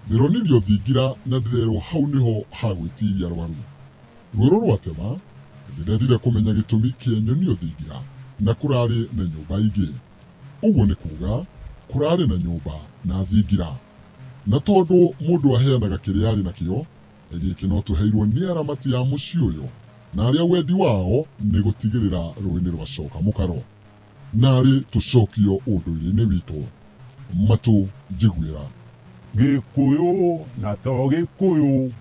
Ndĩronirio thingira na ndĩrerwo hau nĩho hagwĩtiria rwaru. Rwero rwatema, ndĩrendire kũmenya gĩtũmi kĩa nyonio thingira na kũrarĩ na nyũmba ingĩ. Ũguo nĩ kuga kũrarĩ na nyũmba na thingira. Na tondũ mũndũ aheanaga kĩrĩa arĩ nakĩo, gĩkĩ no tũheirwo nĩ aramati a mũciĩ ũyũ, na arĩa wendi wao nĩ gũtigĩrĩra rũĩ nĩ rwacoka mũkaro. Narĩ tũcokio ũndũire-inĩ witũ. Matũ njiguĩra. Gĩkũyũ na to Gĩkũyũ,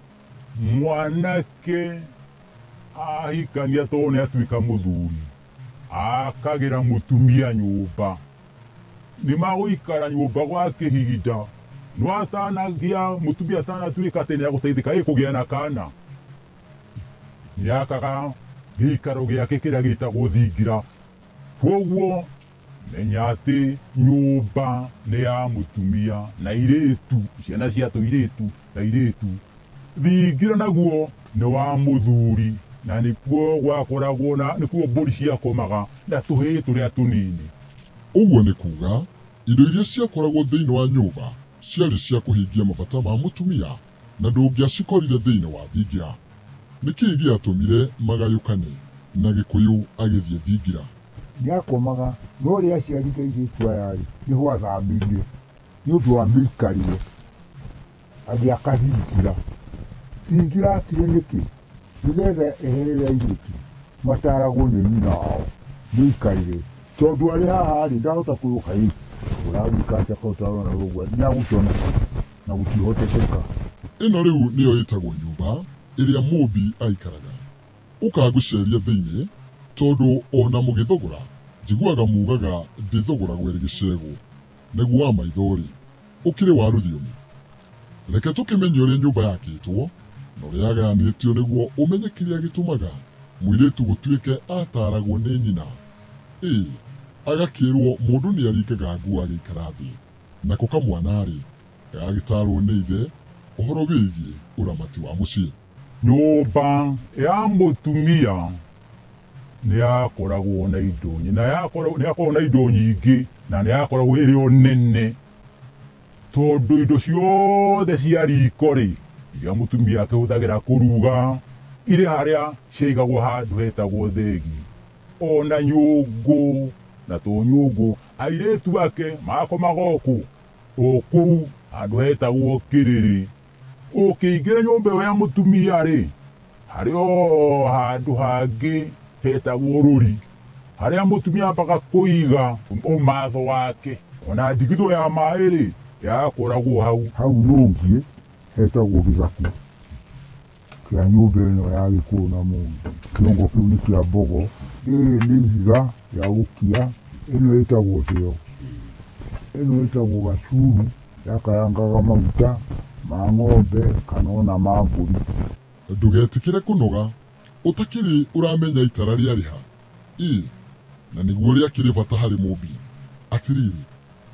mwanake ahikania to nĩ atuĩka mũthuri, akagĩra mũtumia nyũmba. Nĩ magũikara nyũmba gwa kĩhinda, no atanagĩa mũtumia atanatuĩka atĩ nĩ agũteithĩka kũgĩa na kana, nĩakaga gĩikaro gĩake kĩrĩa gĩtagwo thingira. Kwoguo menya atĩ nyũmba nĩ ya mũtumia na airĩtu, ciana cia tũirĩtu na airĩtu. Thingira naguo nĩ wa mũthuri, na nĩkuo gwakoragwo na nĩkuo mbũri ciakomaga na tũhĩĩ tũrĩa tũnini. Ũguo nĩ kuga indo iria ciakoragwo thĩinĩ wa nyũmba ciarĩ cia kũhingia mabata ma mũtumia na ndũngĩacikorire thĩinĩ wa thingira. Nĩkĩĩ gĩatũmire magayũkane na Gĩkũyũ agĩthiĩ thingira? Nĩakomaga no rĩrĩa aciarire airĩtu aya nĩho athambirie nĩ ũndũ wa mĩikarĩre, agĩaka thingira. Thingira akire nĩkĩ? Nĩgetha eherere airĩtu mataragwo nĩ nyina wao mĩikarĩre, tondũ arĩ haha rĩ ndahota kwĩrũka ũragĩka atĩa korwo ũtarona rũgwa nĩagũkĩona na gũtihotekeka. Ĩno rĩu nĩyo ĩtagwo nyũmba ĩrĩa mũmbi aikaraga. Ũka ngũceria thĩinĩ tondũ ona mũgĩthogora njiguaga mugaga ndĩthogoragwo ĩrĩ gĩcegũ, nĩguo wa maithori ũkĩrĩ wa rũthiomi. Reke tũkĩmenye ũrĩa nyũmba yakĩtwo na ũrĩa yagayanĩtio nĩguo ũmenye kĩrĩa gĩtũmaga mũirĩtu gũtuĩke ataragwo nĩ nyina. Agakĩrwo mũndũ nĩ aringaga nguo agĩikara thĩ, nako kamwana-rĩ gagagĩtarwo nĩ ithe ũhoro wĩgiĩ ũramati wa mũciĩ. Nyũmba ya mũtumia nĩyakoragwo na indo nĩyakoragwo na indo nyingĩ na nĩyakoragwo ĩrĩ o nene, tondũ indo ciothe cia riko-rĩ iria mũtumia akĩhũthagĩra kũruga irĩ harĩa ciaigagwo handũ hetagwo thegi. Ona nyũngũ na to nyũngũ airĩtu ake makomaga o kũu handũ hetagwo kĩrĩrĩ. Ũkĩingĩra nyũmba ĩyo ya mũtumia-rĩ, harĩ o handũ hangĩ hetagwo rũri, harĩa mũtumia ambaga kũiga ũmatho wake. Ona ndigithũ ya maĩ-rĩ yakoragwo hau. Hau rũngĩ hetagwo gĩthaku kĩa nyũmba ĩno ya Gĩkũyũ na Mũmbi. Kĩongo kĩu nĩ kĩa mbogo, rĩrĩ nĩ ihiga rĩa gũkia, ĩno ĩtagwo thĩyo, ĩno ĩtagwo gacuru, yakarangaga maguta ma ng'ombe kana ona ma mbũri. Ndũgetĩkĩre kũnoga ũtakĩrĩ ũramenya itara rĩarĩha. Na nĩguo rĩakĩrĩ bata harĩ mũmbi. Atĩrĩrĩ,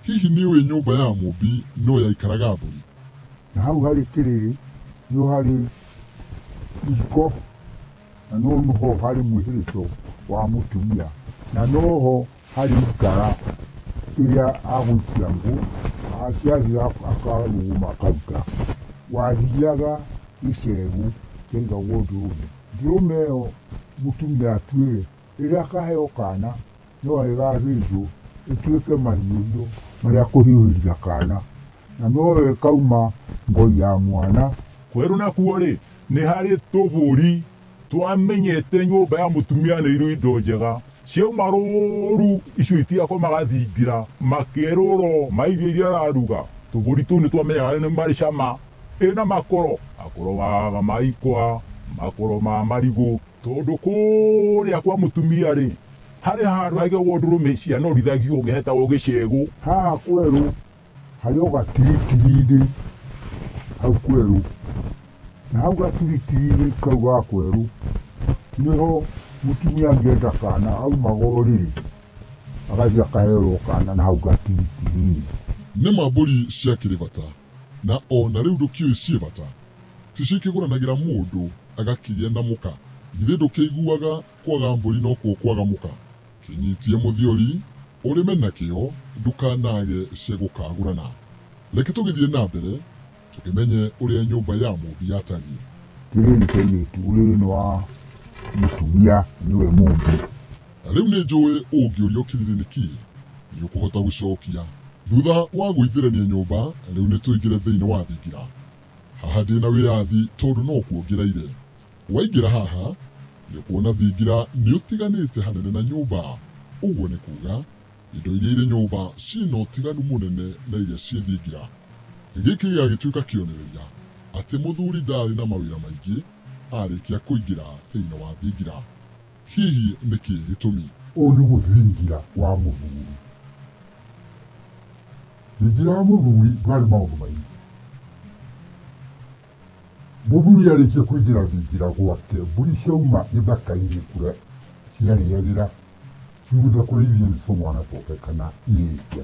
hihi nĩũĩ nyũmba ya mũmbi no yaikaraga mbũri? Na hau harĩ kĩrĩrĩ nĩho harĩ iko, na noho harĩ mwĩhĩrĩco wa mũtumia, na noho harĩ itara ĩrĩa agũikia ngũ, aciathira akarũgama akaruta. Wathiaga gĩcegũ kĩaigagwo ndũrũme, ndũrũme ĩyo mũtumia atuĩre rĩrĩa akaheo kana no ĩgathĩnjwo ĩtuĩke mahiũ marĩa kũhiũhĩria kana, na noyo ĩkauma ngoi ya mwana. Kwerũ nakuo-rĩ nĩ harĩ tũbũri twamenyete nyũmba ya mũtumia nĩ irĩ indo njega, ciauma rũru icio itiakomaga thingira, makerũrwo mairio iria araruga. Tũbũri tũu nĩtwamenyaga nĩ marĩ cama, ĩna makoro ma ikwa, makoro ma marigũ, tondũ kũrĩa kwa mũtumia-rĩ harĩ handũ haigagwo ndũrũme cianorithagio hetagwo gĩcegũ. Haha kwerũ harĩ o gatiritiri-inĩ hau kwerũ, na hau gatiritiri-inĩ kau ga kwerũ nĩho mũtumia angĩenda kana aumaga ũrĩrĩ agathiĩ akaherwo kana na hau gatiritiri-inĩ. Nĩma mbũri ciakĩrĩ bata, na ona rĩu ndũkĩũĩ ciĩ bata, ticikĩgũranagĩra mũndũ agakĩgĩa na mũka. Githĩ ndũkĩiguaga kwaga mbũri no kuo kwaga mũka? Kĩnyitie mũthiori ũrĩme nakĩo ndũkanage ciagũkagũrana. Reke tũgĩthiĩ na mbere tukimenye uria nyumba ya mumbi yatariĩ. Kĩrĩ nĩ kairĩtu ũrĩ nĩ wa mũtumia nĩwe mũmbi. Na rĩu nĩ njũĩ ũngĩũrio kĩrĩrĩ nĩ kĩĩ nĩ ũkũhota gũcokia. Thutha wa gũithĩrania nyũmba, rĩu nĩ tũingĩre thĩinĩ wa thingira. Haha ndĩna wĩyathi tondũ no kuongereire. Waingĩra haha nĩ ũkuona thingira nĩ ũtiganĩte hanene na nyũmba. Ũguo nĩ kuga indo iria irĩ nyũmba ciĩna ũtiganu mũnene na iria ciĩ thingira. Gĩkĩ gĩgagĩtuĩka kĩonereria atĩ mũthuri ndarĩ na mawĩra maingĩ arĩkia kũingĩra thĩinĩ wa thingira. Hihi nĩ kĩĩ gĩtũmi? Ũyũ nĩ gũthingira wa mũthuri. Thingira wa mũthuri ndwarĩ maũndũ maingĩ. Mũthuri arĩkia kũingĩra thingira gwake, mbũri ciauma gĩthaka-inĩ kũrĩa ciarĩagĩra ciugĩte kũrĩithia nĩcio mwanacoke kana irĩke.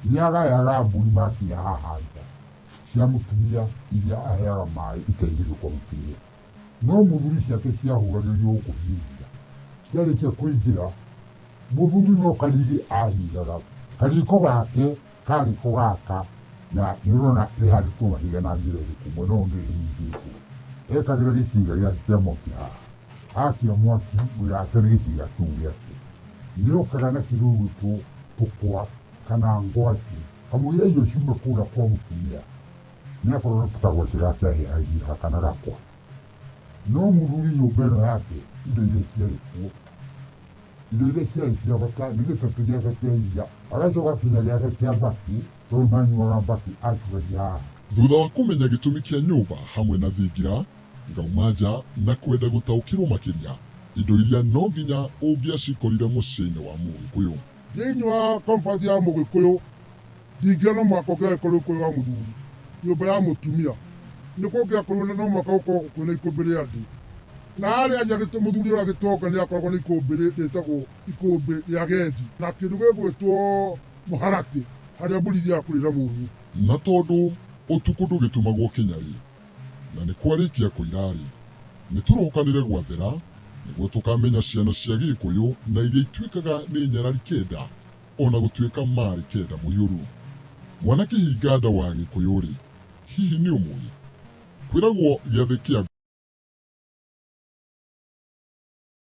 Nĩagayaga mbũri makinya haha nja cia mũtumia iria aheaga maĩ ikaingĩrio kwa mũtumia. No mũthuri ciake ciahũragĩrio gũkũ thingira. Ciarĩkia kũingĩra, mũthuri no karigi ahigaga. Kariko gake karĩ ko gaka na nĩũrona rĩhandĩtwo mahiga na njĩra ĩrĩkũ, mwena ũyũ nĩrĩhingĩtwo. Ekagĩra gĩcinga gĩake kĩa mwaki haha. Akia mwaki wĩra wake nĩ gĩcinga kĩu gĩake. Nĩokaga na kĩrũgĩtwo tũkwa kana ngwacĩ kamũira irio ciuma kũrĩa kwa mũtumia. Nĩakorwo na tũtagwacĩ gake ahĩhagia kana gakwa. No mũthuri nyũmba ĩno yake indo iria ciarĩ kuo, indo iria ciarĩ cia bata nĩ gĩtatu gĩake kĩa iria, agacoka kinya gĩake kĩa mbaki tondũ manyuaga mbaki akiugagia haha. Thutha wa kũmenya gĩtũmi kĩa nyũmba hamwe na thingira, ngauma nja na kwenda gũtaũkĩrwo makĩria indo iria no nginya ũngĩacikorire mũciĩ-inĩ wa Mũgĩkũyũ. Thĩinĩ wa kampasi ya Mũgĩkũyũ, thingira no mũhaka ũngĩagĩkorwo ũkũrĩ wa mũthuri. Nyũmba ya mũtumia nĩ kũngĩakorwo no mũhaka gũkorwo kwĩna ikũmbĩ rĩa andũ. Na harĩa nja mũthuri ũrĩa agĩtonga nĩ akoragwo na ikũmbĩ rĩtagwo ikũmbĩ rĩa gendi, na kĩndũ gĩgwĩtwo mũharatĩ harĩa mbũri ithiaga kũrĩra mũriũ. Na tondũ ũtukũ ndũgĩtumagwo kĩnyarĩ na nĩ kwarĩkia kũira-rĩ, nĩ tũrokanire gwathera nĩguo tũkamenya ciana cia Gĩkũyũ na iria ituĩkaga nĩ nyarari kenda ona gũtuĩka marĩ kenda mũiyũru. Mwanake hinga nda wa Gĩkũyũ-rĩ, hihi nĩ ũmũĩ? Kwĩragwo gĩathĩ kĩa